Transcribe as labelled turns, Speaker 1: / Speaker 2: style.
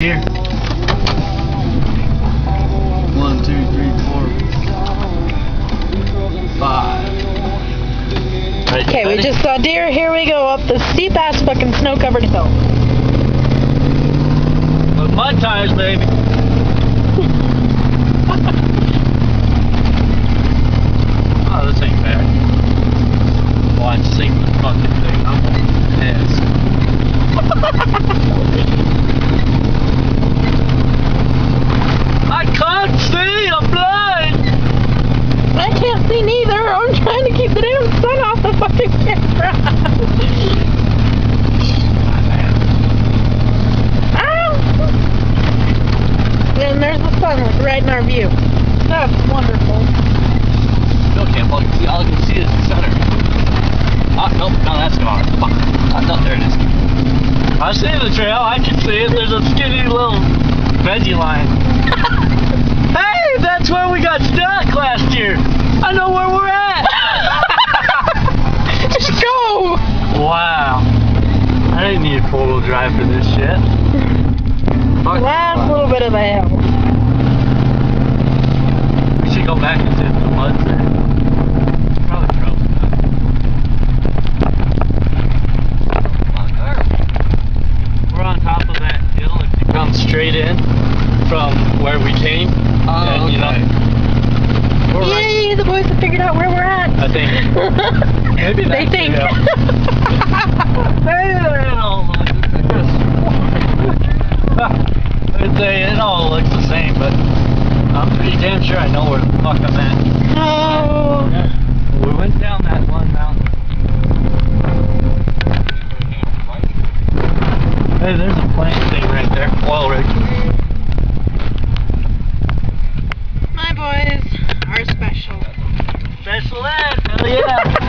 Speaker 1: Here. 1, 2, 3, 4, 5.
Speaker 2: Okay, we just saw deer. Here we go up the steep ass fucking snow covered hill.
Speaker 1: With mud tires, baby. Oh, this ain't bad. Well, I've seen the fucking thing. I'm pissed. I can't see. I'm blind.
Speaker 2: I can't see neither. I'm trying to keep the damn sun off the fucking camera. Ow! And there's the sun right in our view. That's wonderful.
Speaker 1: Still can't fucking see. All I can see is the center. Oh, nope. No, that's gone. Fuck. Oh, no, there it is. I see the trail. I can see it. There's a skinny little veggie line. Hey, that's where we got stuck last year. I know where we're at.
Speaker 2: Just go!
Speaker 1: Wow. I didn't need four-wheel drive for this shit. Fuck.
Speaker 2: Last little bit of the hill.
Speaker 1: We should go back into the mud there. Probably drove. We're on top of that hill. If you come straight in from where we came, and, you know, we're right.
Speaker 2: Yay, the boys have figured out where we're at.
Speaker 1: I think. Maybe
Speaker 2: They think.
Speaker 1: Hey, it all looks the same, but I'm pretty damn sure I know where the fuck I'm at.
Speaker 2: Oh.
Speaker 1: We went down that one mountain. Hey, there's a plane thing right there. Oil rig.
Speaker 2: My boys are special.
Speaker 1: Special ed, hell yeah.